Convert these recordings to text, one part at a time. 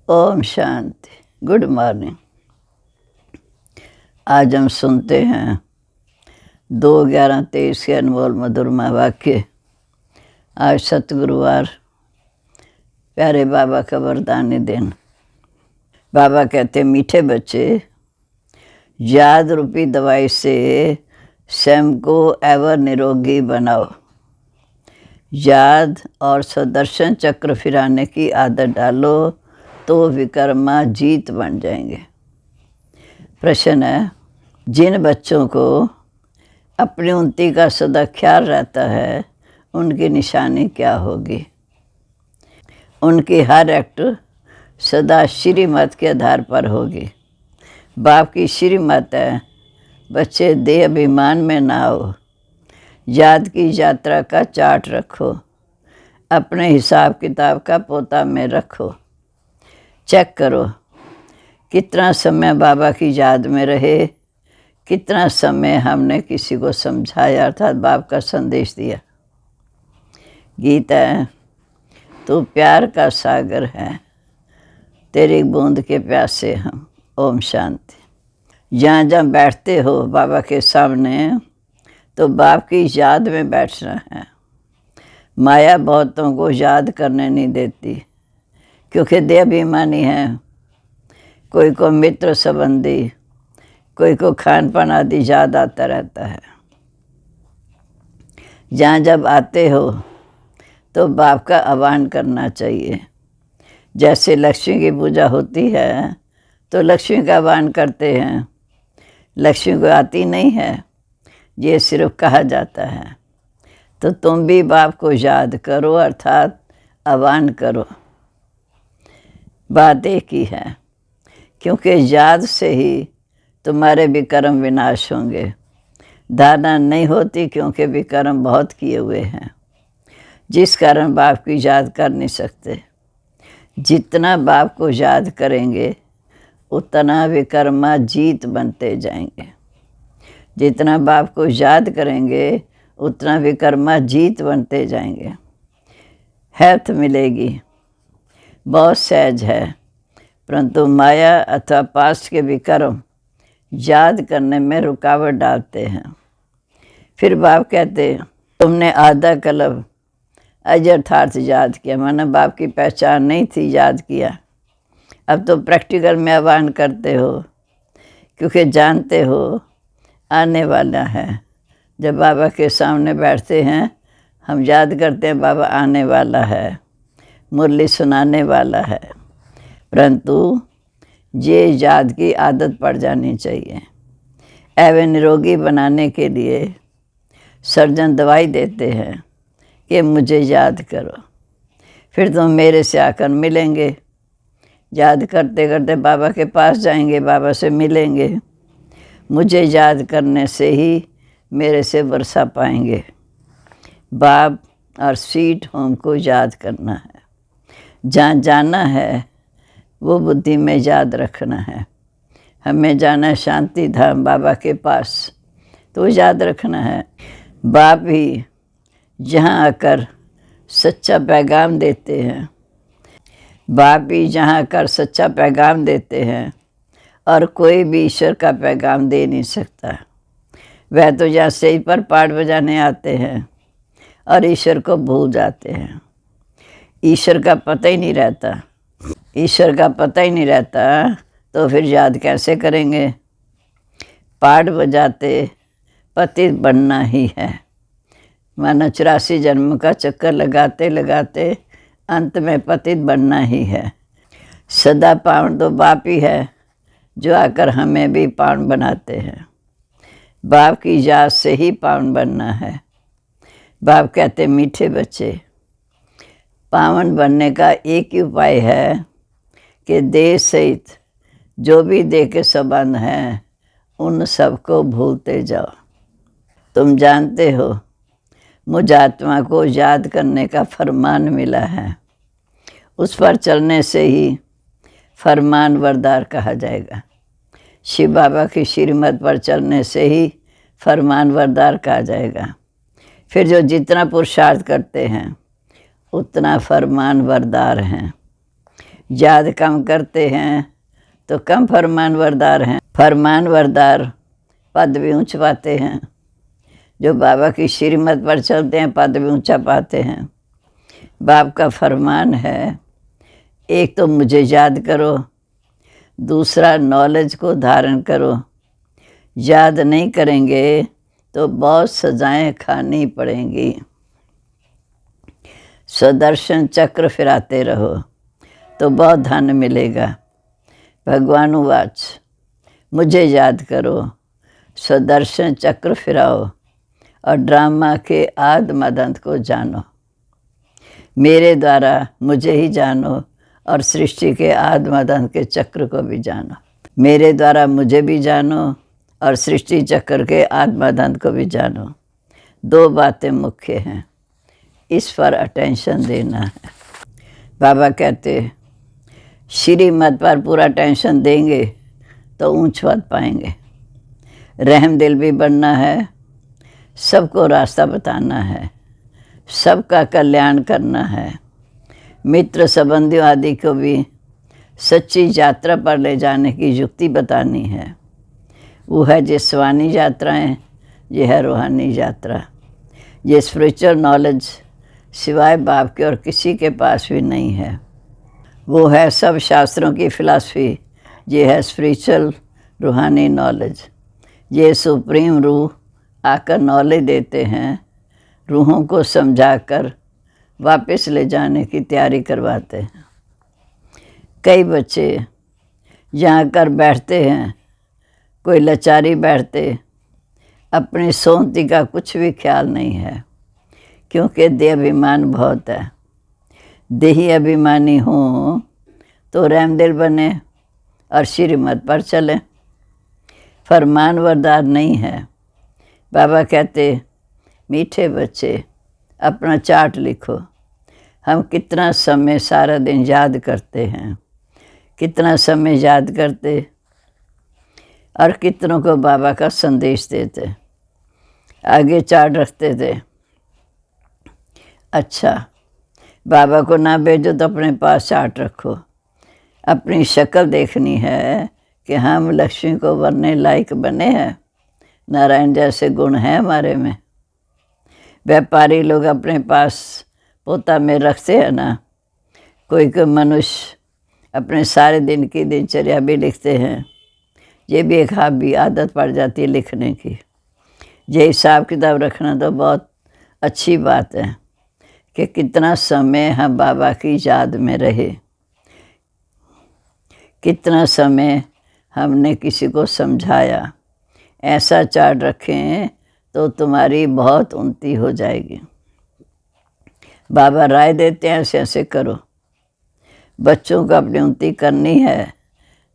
Om Shanti. Good morning. आज हम सुनते हैं 2/11/23 के अनमोल मधुरमा वाक्य। आज सतगुरुवार, प्यारे बाबा का वरदानी दिन। बाबा कहते, मीठे बच्चे, याद रूपी दवाई से स्वयं को एवर निरोगी बनाओ। याद और सुदर्शन चक्र फिराने की आदत डालो तो विकर्मा जीत बन जाएंगे। प्रश्न है, जिन बच्चों को अपनी उन्नति का सदा ख्याल रहता है उनकी निशानी क्या होगी? उनकी हर एक्ट सदा श्रीमत के आधार पर होगी। बाप की श्रीमत है, बच्चे देह अभिमान में ना हो। याद की यात्रा का चार्ट रखो, अपने हिसाब किताब का पोता में रखो। चेक करो कितना समय बाबा की याद में रहे, कितना समय हमने किसी को समझाया अर्थात बाप का संदेश दिया। गीता है, तू प्यार का सागर है, तेरी बूंद के प्यासे हम। ओम शांति। जहाँ जहाँ बैठते हो बाबा के सामने तो बाप की याद में बैठना है। माया बहुतों को याद करने नहीं देती क्योंकि देह अभिमानी है। कोई को मित्र संबंधी, कोई को खान पान आदि याद आता रहता है। जहाँ जब आते हो तो बाप का आह्वान करना चाहिए। जैसे लक्ष्मी की पूजा होती है तो लक्ष्मी का आह्वान करते हैं। लक्ष्मी को आती नहीं है, ये सिर्फ कहा जाता है। तो तुम भी बाप को याद करो अर्थात आह्वान करो। बात एक ही है, क्योंकि याद से ही तुम्हारे विकर्म विनाश होंगे। धारणा नहीं होती क्योंकि विकर्म बहुत किए हुए हैं, जिस कारण बाप की याद कर नहीं सकते। जितना बाप को याद करेंगे उतना विकर्मा जीत बनते जाएंगे। जितना बाप को याद करेंगे उतना विकर्मा जीत बनते जाएंगे। हेल्थ मिलेगी, बहुत सहज है, परंतु माया अथवा पास्ट के विकर्म याद करने में रुकावट डालते हैं। फिर बाप कहते, तुमने आधा कल्प अयथार्थ याद किया, माना बाप की पहचान नहीं थी, याद किया। अब तो प्रैक्टिकल में आह्वान करते हो क्योंकि जानते हो आने वाला है। जब बाबा के सामने बैठते हैं हम याद करते हैं बाबा आने वाला है, मुरली सुनाने वाला है। परंतु ये याद की आदत पड़ जानी चाहिए। एवं निरोगी बनाने के लिए सर्जन दवाई देते हैं कि मुझे याद करो, फिर तुम मेरे से आकर मिलेंगे। याद करते करते बाबा के पास जाएंगे, बाबा से मिलेंगे। मुझे याद करने से ही मेरे से वर्षा पाएंगे। बाप और स्वीट होम को याद करना है। जहाँ जाना है वो बुद्धि में याद रखना है। हमें जाना है शांति धाम बाबा के पास, तो याद रखना है। बाप ही जहाँ आकर सच्चा पैगाम देते हैं, बाप ही जहाँ आकर सच्चा पैगाम देते हैं और कोई भी ईश्वर का पैगाम दे नहीं सकता। वह तो जहाँ स्टेज पर पाठ बजाने आते हैं और ईश्वर को भूल जाते हैं। ईश्वर का पता ही नहीं रहता। ईश्वर का पता ही नहीं रहता तो फिर याद कैसे करेंगे? पाठ बजाते पतित बनना ही है। मानो 84 जन्म का चक्कर लगाते लगाते अंत में पतित बनना ही है। सदा पावन तो बाप ही है जो आकर हमें भी पावन बनाते हैं। बाप की याद से ही पावन बनना है। बाप कहते, मीठे बच्चे, पावन बनने का एक ही उपाय है कि देह सहित जो भी देह के संबंध हैं उन सबको भूलते जाओ। तुम जानते हो मुझ आत्मा को याद करने का फरमान मिला है। उस पर चलने से ही फरमान वरदार कहा जाएगा। शिव बाबा की श्रीमत पर चलने से ही फरमान वरदार कहा जाएगा। फिर जो जितना पुरुषार्थ करते हैं उतना फरमान वरदार हैं। याद कम करते हैं तो कम फरमानबरदार हैं, फरमानबरदार पद भी ऊंच पाते हैं। जो बाबा की श्रीमत पर चलते हैं पद भी ऊंचा पाते हैं। बाप का फरमान है, एक तो मुझे याद करो, दूसरा नॉलेज को धारण करो। याद नहीं करेंगे तो बहुत सजाएं खानी पड़ेंगी। सुदर्शन चक्र फिराते रहो तो बहुत धन मिलेगा। भगवान वाच, मुझे याद करो, सुदर्शन चक्र फिराओ और ड्रामा के आद मदंत को जानो। मेरे द्वारा मुझे ही जानो और सृष्टि के आद मदंत के चक्र को भी जानो। मेरे द्वारा मुझे भी जानो और सृष्टि चक्र के आद मदंत को भी जानो। दो बातें मुख्य हैं, इस पर अटेंशन देना है। बाबा कहते श्रीमत पर पूरा टेंशन देंगे तो ऊंच पद पाएंगे। रहम दिल भी बनना है, सबको रास्ता बताना है, सबका कल्याण करना है। मित्र संबंधियों आदि को भी सच्ची यात्रा पर ले जाने की युक्ति बतानी है। वो है जिस्मानी यात्राएं, ये है रूहानी यात्रा। ये स्पिरिचुअल नॉलेज सिवाय बाप के और किसी के पास भी नहीं है। वो है सब शास्त्रों की फिलॉसफी, ये है स्पिरिचुअल रूहानी नॉलेज। ये सुप्रीम रूह आकर नॉलेज देते हैं, रूहों को समझाकर वापस ले जाने की तैयारी करवाते हैं। कई बच्चे यहाँ कर बैठते हैं, कोई लाचारी बैठते, अपनी सोनती का कुछ भी ख्याल नहीं है, क्योंकि देह अभिमान बहुत है। देही अभिमानी हों तो रहमदिल बने और श्रीमत पर चलें। फरमानबरदार नहीं है। बाबा कहते मीठे बच्चे अपना चार्ट लिखो, हम कितना समय सारा दिन याद करते हैं, कितना समय याद करते और कितनों को बाबा का संदेश देते। आगे चार्ट रखते थे। अच्छा, बाबा को ना भेजो तो अपने पास चार्ट रखो। अपनी शक्ल देखनी है कि हम लक्ष्मी को बनने लायक बने हैं, नारायण जैसे गुण हैं हमारे में। व्यापारी लोग अपने पास पोता में रखते हैं ना, कोई मनुष्य अपने सारे दिन की दिनचर्या भी लिखते हैं। ये भी एक हॉबी, आदत पड़ जाती है लिखने की। ये हिसाब किताब रखना तो बहुत अच्छी बात है कि कितना समय हम बाबा की याद में रहे, कितना समय हमने किसी को समझाया। ऐसा चार्ट रखें तो तुम्हारी बहुत उन्नति हो जाएगी। बाबा राय देते हैं ऐसे ऐसे करो। बच्चों को अपनी उन्नति करनी है।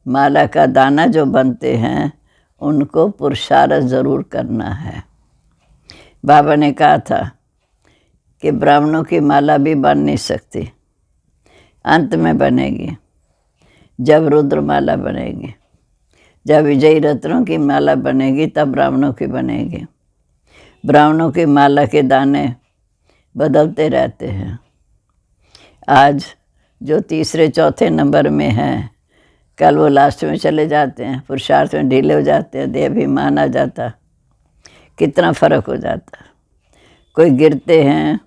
माला का दाना जो बनते हैं उनको पुरुषार्थ ज़रूर करना है। बाबा ने कहा था कि ब्राह्मणों की माला भी बन नहीं सकती, अंत में बनेगी, जब रुद्र माला बनेगी। जब विजयी रत्नों की माला बनेगी तब ब्राह्मणों की बनेगी। ब्राह्मणों की माला के दाने बदलते रहते हैं। आज जो तीसरे चौथे नंबर में हैं, कल वो लास्ट में चले जाते हैं, पुरुषार्थ में ढीले हो जाते हैं, देहाभिमान आ जाता, कितना फर्क हो जाता। कोई गिरते हैं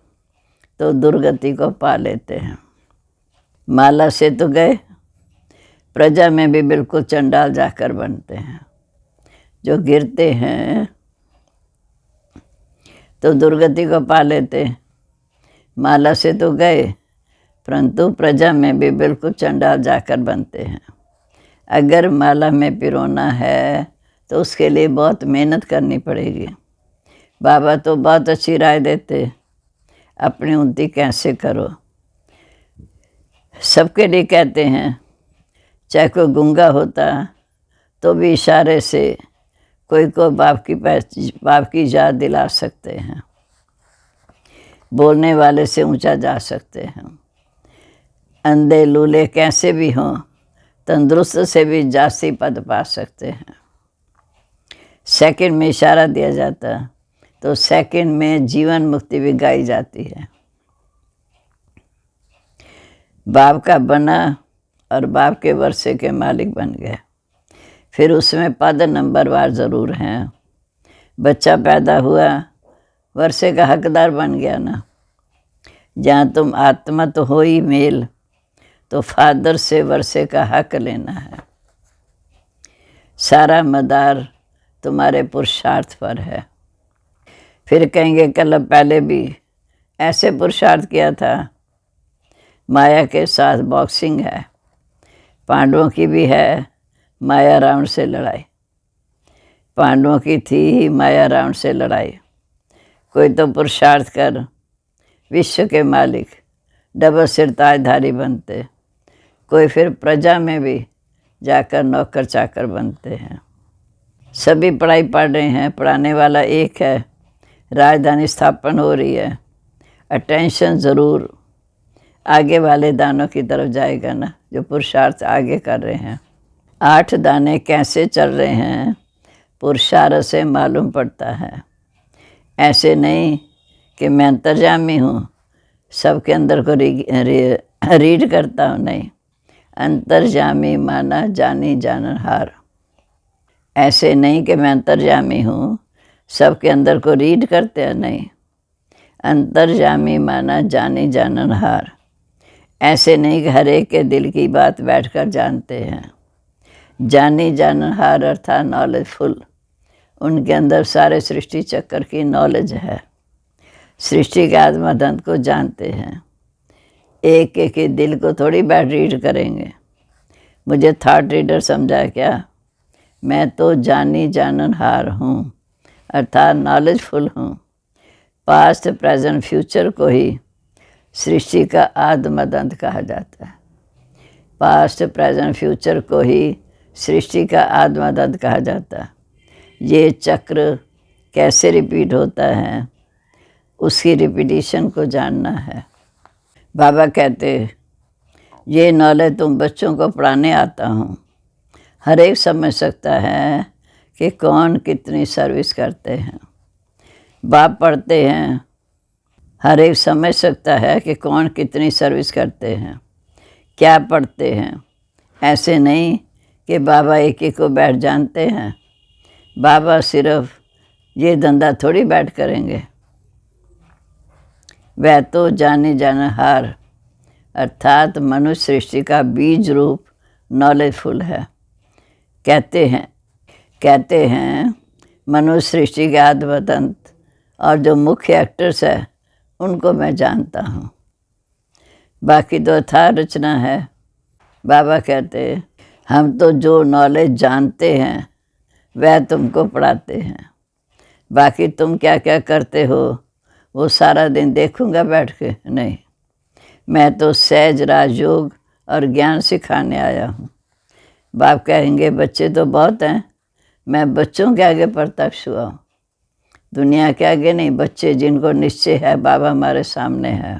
तो दुर्गति को पा लेते हैं। माला से तो गए, प्रजा में भी बिल्कुल चंडाल जाकर बनते हैं। जो गिरते हैं तो दुर्गति को पा लेते हैं। माला से तो गए, परंतु प्रजा में भी बिल्कुल चंडाल जाकर बनते हैं। अगर माला में पिरोना है तो उसके लिए बहुत मेहनत करनी पड़ेगी। बाबा तो बहुत अच्छी राय देते, अपनी उन्नति कैसे करो। सबके लिए कहते हैं, चाहे कोई गूंगा होता तो भी इशारे से कोई को बाप की याद दिला सकते हैं। बोलने वाले से ऊंचा जा सकते हैं। अंधे लूले कैसे भी हों, तंदुरुस्त से भी जास्ती पद पा सकते हैं। सेकंड में इशारा दिया जाता तो सेकंड में जीवन मुक्ति भी गाई जाती है। बाप का बना और बाप के वर्षे के मालिक बन गए। फिर उसमें पद नंबरवार ज़रूर हैं। बच्चा पैदा हुआ, वर्षे का हकदार बन गया ना। जहाँ तुम आत्मा तो हो ही मेल, तो फादर से वर्षे का हक लेना है। सारा मदार तुम्हारे पुरुषार्थ पर है। फिर कहेंगे कल पहले भी ऐसे पुरुषार्थ किया था। माया के साथ बॉक्सिंग है, पांडवों की भी है माया रावण से लड़ाई। पांडवों की थी ही माया रावण से लड़ाई। कोई तो पुरुषार्थ कर विश्व के मालिक डबल सिर ताजधारी बनते, कोई फिर प्रजा में भी जाकर नौकर चाकर बनते हैं। सभी पढ़ाई पढ़ रहे हैं, पढ़ाने वाला एक है, राजधानी स्थापन हो रही है। अटेंशन ज़रूर आगे वाले दानों की तरफ जाएगा ना, जो पुरुषार्थ आगे कर रहे हैं। 8 दाने कैसे चल रहे हैं पुरुषार्थ से मालूम पड़ता है। ऐसे नहीं कि मैं अंतर्यामी हूँ, सबके अंदर को रीड करता हूँ, नहीं। अंतर्यामी माना जानी जाननहार। ऐसे नहीं कि मैं अंतर्यामी हूँ, सबके अंदर को रीड करते हैं, नहीं। अंतर्यामी माना जानी जाननहार। ऐसे नहीं कि हर एक के दिल की बात बैठकर जानते हैं। जानी जाननहार अर्थात नॉलेजफुल। उनके अंदर सारे सृष्टि चक्कर की नॉलेज है। सृष्टि के आत्मदंत को जानते हैं। एक एक के दिल को थोड़ी बैठ रीड करेंगे। मुझे थॉट रीडर समझा क्या? मैं तो जानी जाननहार हूँ, अर्थात नॉलेजफुल हूँ। पास्ट प्रेजेंट फ्यूचर को ही सृष्टि का आद्मदंत कहा जाता है। पास्ट प्रेजेंट फ्यूचर को ही सृष्टि का आद्मदंत कहा जाता है। ये चक्र कैसे रिपीट होता है, उसकी रिपीटिशन को जानना है। बाबा कहते ये नॉलेज तुम बच्चों को पढ़ाने आता हूँ। हर एक समझ सकता है कि कौन कितनी सर्विस करते हैं। बाप पढ़ते हैं, हर एक समझ सकता है कि कौन कितनी सर्विस करते हैं, क्या पढ़ते हैं। ऐसे नहीं कि बाबा एक एक को बैठ जानते हैं। बाबा सिर्फ ये धंधा थोड़ी बैठ करेंगे। वह तो जाने जाननहार अर्थात मनुष्य सृष्टि का बीज रूप नॉलेजफुल है। कहते हैं मनुष्य सृष्टि के आद्मदंत और जो मुख्य एक्टर्स है उनको मैं जानता हूँ। बाकी तो अथाह रचना है। बाबा कहते हम तो जो नॉलेज जानते हैं वह तुमको पढ़ाते हैं। बाकी तुम क्या क्या करते हो वो सारा दिन देखूंगा बैठ के, नहीं। मैं तो सहज राजयोग और ज्ञान सिखाने आया हूँ। बाप कहेंगे बच्चे तो बहुत हैं, मैं बच्चों के आगे प्रत्यक्ष हुआ हूँ, दुनिया के आगे नहीं। बच्चे जिनको निश्चय है बाबा हमारे सामने है।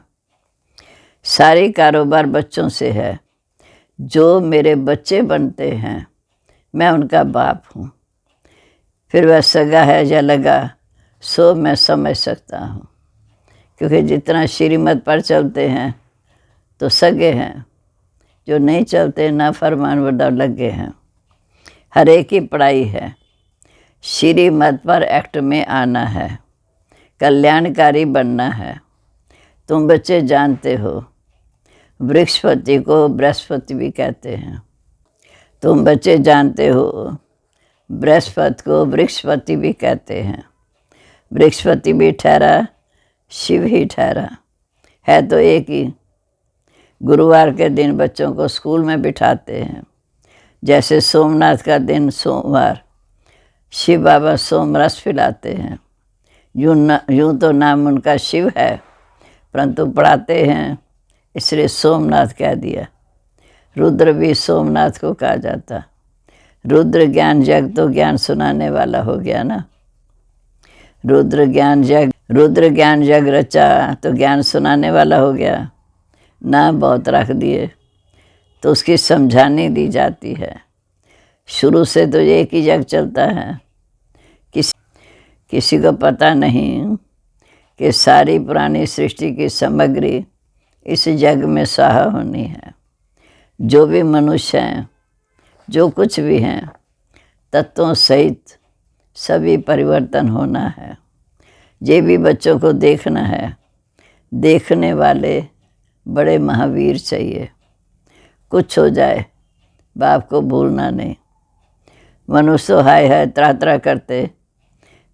सारी कारोबार बच्चों से है। जो मेरे बच्चे बनते हैं मैं उनका बाप हूँ। फिर वह सगा है या लगा सो मैं समझ सकता हूँ, क्योंकि जितना श्रीमत पर चलते हैं तो सगे हैं, जो नहीं चलते ना फरमान बरदार लगे हैं। हर एक की पढ़ाई है। श्रीमत पर एक्ट में आना है, कल्याणकारी बनना है। तुम बच्चे जानते हो वृक्षपति को बृहस्पति भी कहते हैं। तुम बच्चे जानते हो बृहस्पति को वृक्षपति भी कहते हैं। वृक्षपति भी ठहरा, शिव ही ठहरा, है तो एक ही। गुरुवार के दिन बच्चों को स्कूल में बिठाते हैं। जैसे सोमनाथ का दिन सोमवार, शिव बाबा सोम रस पिलाते हैं। यूँ तो नाम उनका शिव है, परंतु पढ़ाते हैं इसलिए सोमनाथ कह दिया। रुद्र भी सोमनाथ को कहा जाता। रुद्र ज्ञान जग तो ज्ञान सुनाने वाला हो गया ना। रुद्र ज्ञान जग रचा तो ज्ञान सुनाने वाला हो गया। नाम बहुत रख दिए तो उसकी समझानी दी जाती है। शुरू से तो एक ही जग चलता है। किसी को पता नहीं कि सारी पुरानी सृष्टि की सामग्री इस जग में स्वाहा होनी है। जो भी मनुष्य हैं, जो कुछ भी हैं, तत्वों सहित सभी परिवर्तन होना है। ये भी बच्चों को देखना है। देखने वाले बड़े महावीर चाहिए। कुछ हो जाए, बाप को भूलना नहीं। मनुष्य हाय हाय त्रा त्रा करते,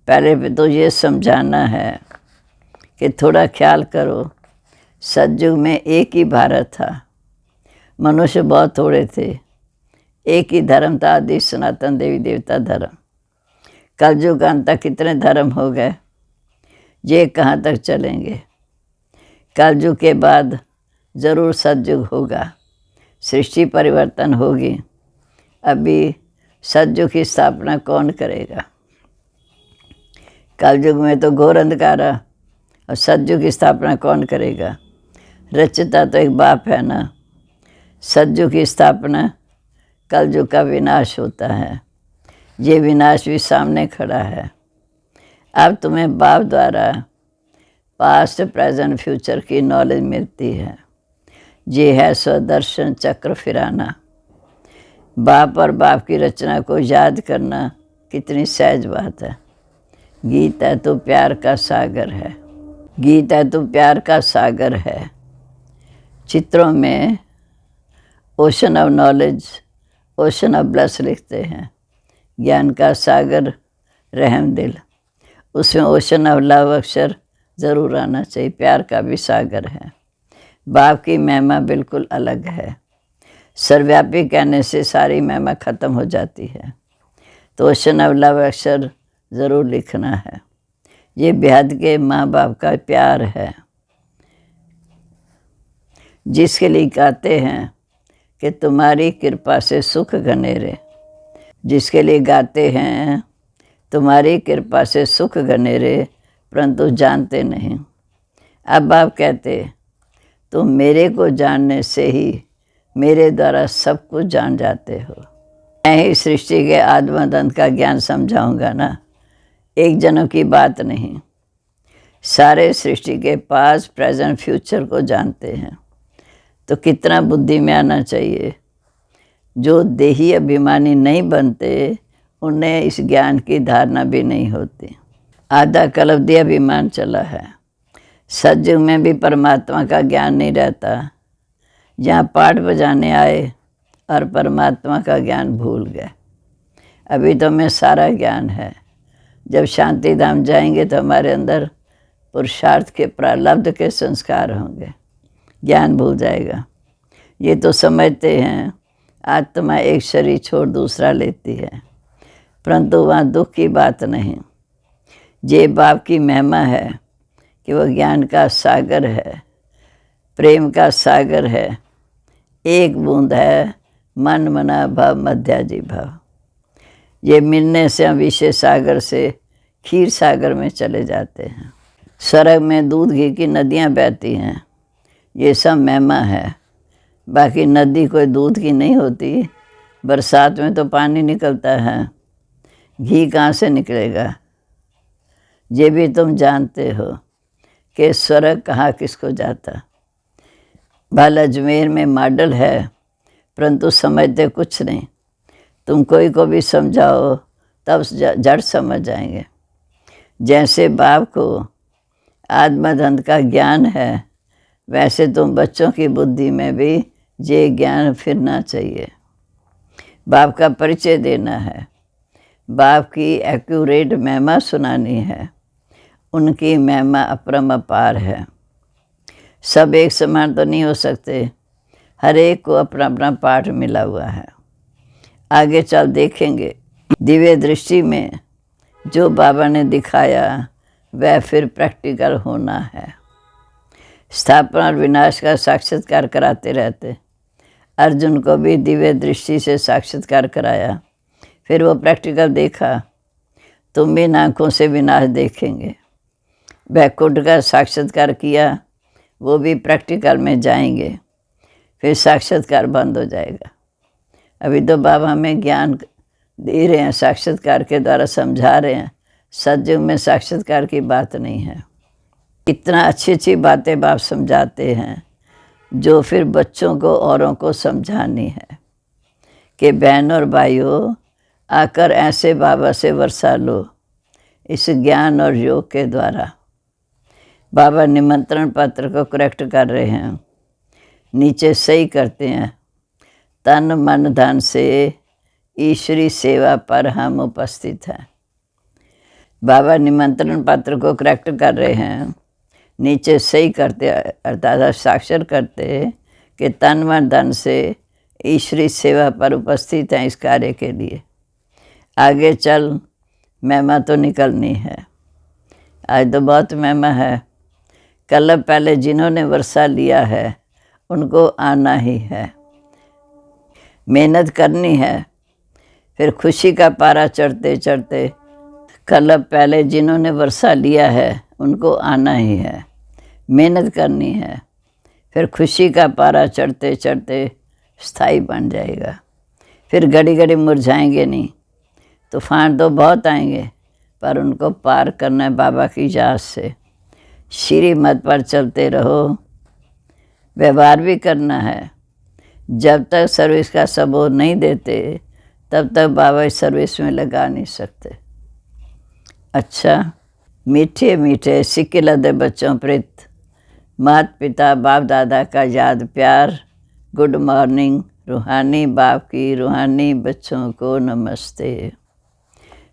पहले तो ये समझाना है कि थोड़ा ख्याल करो। सतयुग में एक ही भारत था, मनुष्य बहुत थोड़े थे, एक ही धर्म था, आदि सनातन देवी देवता धर्म। कलयुग अंत तक कितने धर्म हो गए, ये कहाँ तक चलेंगे। कलयुग के बाद ज़रूर सतयुग होगा, सृष्टि परिवर्तन होगी। अभी सतयुग की स्थापना कौन करेगा? कलयुग में तो घोर अंधकार है, और सतयुग की स्थापना कौन करेगा? रचता तो एक बाप है ना। सतयुग की स्थापना, कलयुग का विनाश होता है। ये विनाश भी सामने खड़ा है। अब तुम्हें बाप द्वारा पास्ट प्रेजेंट फ्यूचर की नॉलेज मिलती है। ये है स्वदर्शन चक्र फिराना। बाप और बाप की रचना को याद करना कितनी सहज बात है। गीत है तो प्यार का सागर है, गीत है तो प्यार का सागर है। चित्रों में ocean of knowledge, ocean of bless लिखते हैं। ज्ञान का सागर रहम दिल, उसमें ओशन ऑफ लव अक्षर ज़रूर आना चाहिए। प्यार का भी सागर है। बाप की महिमा बिल्कुल अलग है। सर्वव्यापी कहने से सारी महिमा ख़त्म हो जाती है। तो ओशन ऑफ लव अक्षर ज़रूर लिखना है। ये बेहद के माँ बाप का प्यार है, जिसके लिए गाते हैं कि तुम्हारी कृपा से सुख घनेरे। जिसके लिए गाते हैं तुम्हारी कृपा से सुख घनेरे, परंतु जानते नहीं। अब आप कहते तुम मेरे को जानने से ही मेरे द्वारा सब कुछ जान जाते हो। मैं ही सृष्टि के आद्यमदंत का ज्ञान समझाऊंगा ना, एक जनों की बात नहीं। सारे सृष्टि के पास प्रेजेंट फ्यूचर को जानते हैं, तो कितना बुद्धि में आना चाहिए। जो देही अभिमानी नहीं बनते, उन्हें इस ज्ञान की धारणा भी नहीं होती। आधा कल्प अभिमान चला है। सतयुग में भी परमात्मा का ज्ञान नहीं रहता। जहाँ पाठ बजाने आए और परमात्मा का ज्ञान भूल गए। अभी तो हमें सारा ज्ञान है। जब शांति धाम जाएंगे तो हमारे अंदर पुरुषार्थ के प्रारब्ध के संस्कार होंगे, ज्ञान भूल जाएगा। ये तो समझते हैं आत्मा एक शरीर छोड़ दूसरा लेती है, परंतु वहाँ दुख की बात नहीं। ये बाप की महिमा है कि वह ज्ञान का सागर है, प्रेम का सागर है। एक बूंद है मन मना भव मध्याजी भव। ये मिलने से हम विषय सागर से क्षीर सागर में चले जाते हैं। स्वर्ग में दूध घी की नदियाँ बहती हैं, ये सब महिमा है। बाकी नदी कोई दूध की नहीं होती। बरसात में तो पानी निकलता है, घी कहाँ से निकलेगा? ये भी तुम जानते हो कि स्वर्ग कहाँ किसको जाता। भला अजमेर में मॉडल है, परंतु समझते कुछ नहीं। तुम कोई को भी समझाओ तब जड़ समझ जाएंगे। जैसे बाप को आत्मधन का ज्ञान है, वैसे तुम बच्चों की बुद्धि में भी ये ज्ञान फिरना चाहिए। बाप का परिचय देना है, बाप की एक्यूरेट महिमा सुनानी है। उनकी महिमा अपरम अपार है। सब एक समान तो नहीं हो सकते, हर एक को अपना अपना पाठ मिला हुआ है। आगे चल देखेंगे। दिव्य दृष्टि में जो बाबा ने दिखाया वह फिर प्रैक्टिकल होना है। स्थापना और विनाश का साक्षात्कार कराते रहते। अर्जुन को भी दिव्य दृष्टि से साक्षात्कार कराया, फिर वो प्रैक्टिकल देखा। तुम भी आँखों से विनाश देखेंगे। वैकुंठ का साक्षात्कार किया, वो भी प्रैक्टिकल में जाएंगे, फिर साक्षात्कार बंद हो जाएगा। अभी तो बाबा हमें ज्ञान दे रहे हैं, साक्षात्कार के द्वारा समझा रहे हैं। सतयुग में साक्षात्कार की बात नहीं है। इतना अच्छी अच्छी बातें बाप समझाते हैं, जो फिर बच्चों को औरों को समझानी है कि बहन और भाइयों, आकर ऐसे बाबा से वर्षा लो इस ज्ञान और योग के द्वारा। बाबा निमंत्रण पत्र को करेक्ट कर रहे हैं, नीचे सही करते हैं। तन मन धन से ईश्वरी सेवा पर हम उपस्थित हैं। बाबा निमंत्रण पत्र को करेक्ट कर रहे हैं, नीचे सही करते अर्थात हस्ताक्षर करते कि तन मन धन से ईश्वरी सेवा पर उपस्थित हैं इस कार्य के लिए। आगे चल महिमा तो निकलनी है। आज तो बहुत महिमा है। कल पहले जिन्होंने वर्षा लिया है उनको आना ही है, मेहनत करनी है। फिर खुशी का पारा चढ़ते चढ़ते कल पहले जिन्होंने वर्षा लिया है उनको आना ही है, मेहनत करनी है। फिर खुशी का पारा चढ़ते चढ़ते स्थायी बन जाएगा। फिर घड़ी घड़ी मुरझाएंगे नहीं। तूफान तो बहुत आएंगे पर उनको पार करना है बाबा की इजाज़त से। श्रीमत पर चलते रहो, व्यवहार भी करना है। जब तक सर्विस का सबूत नहीं देते तब तक बाबा इस सर्विस में लगा नहीं सकते। अच्छा, मीठे मीठे सिक्के लदे बच्चों प्रीत, माता पिता बाप दादा का याद प्यार। Good morning. रूहानी बाप की रूहानी बच्चों को नमस्ते।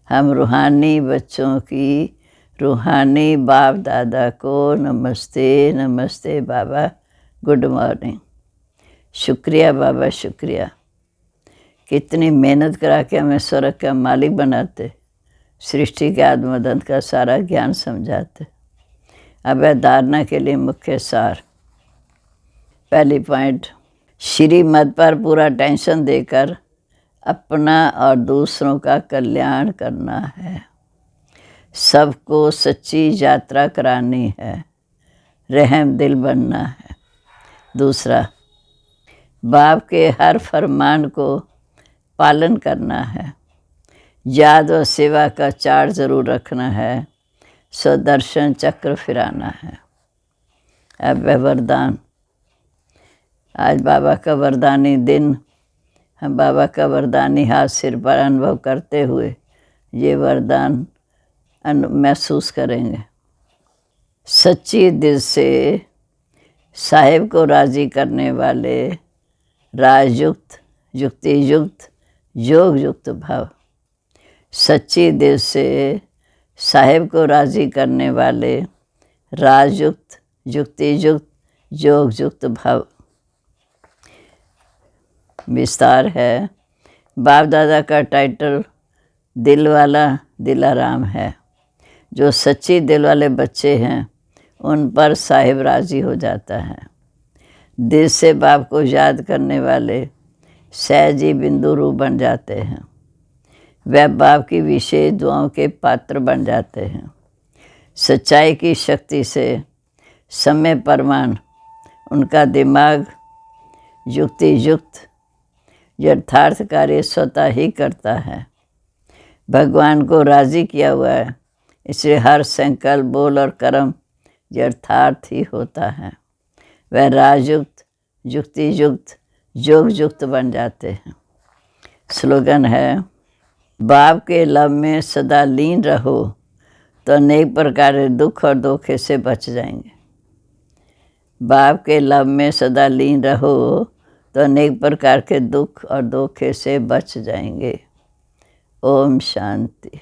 हम रूहानी बच्चों की रूहानी बाप दादा को नमस्ते। नमस्ते बाबा, गुड मॉर्निंग। शुक्रिया बाबा, शुक्रिया। कितनी मेहनत करा के हमें स्वर्ग का मालिक बनाते, सृष्टि के आत्मदन का सारा ज्ञान समझाते। अब धारणा के लिए मुख्य सार। पहली पॉइंट, श्रीमत पर पूरा टेंशन देकर अपना और दूसरों का कल्याण करना है। सबको सच्ची यात्रा करानी है, रहम दिल बनना है। दूसरा, बाप के हर फरमान को पालन करना है। याद व सेवा का चार्ट ज़रूर रखना है। सुदर्शन चक्र फिराना है। अब वरदान। आज बाबा का वरदानी दिन, हम बाबा का वरदानी हाथ सिर पर अनुभव करते हुए ये वरदान महसूस करेंगे। सच्ची दिल से साहिब को राज़ी करने वाले राजयुक्त, युक्ति युक्त, योग युक्त भाव। सच्ची दिल से साहिब को राज़ी करने वाले राजयुक्त, युक्ति युक्त, योग युक्त भाव। विस्तार है। बाप दादा का टाइटल दिल वाला दिलाराम है। जो सच्ची दिल वाले बच्चे हैं उन पर साहिब राज़ी हो जाता है। दिल से बाप को याद करने वाले सहजी बिंदु रूप बन जाते हैं। वह बाप की विशेष दुआओं के पात्र बन जाते हैं। सच्चाई की शक्ति से समय परमान उनका दिमाग युक्ति युक्त यथार्थ कार्य स्वतः ही करता है। भगवान को राज़ी किया हुआ है, इसलिए हर संकल्प, बोल और कर्म यथार्थ ही होता है। वह राजयुक्त, युक्ति युक्त, योग युक्त बन जाते हैं। स्लोगन है, बाप के लव में सदा लीन रहो तो अनेक प्रकार के दुख और धोखे से बच जाएंगे। बाप के लव में सदा लीन रहो तो अनेक प्रकार के दुख और धोखे से बच जाएंगे। ओम शांति।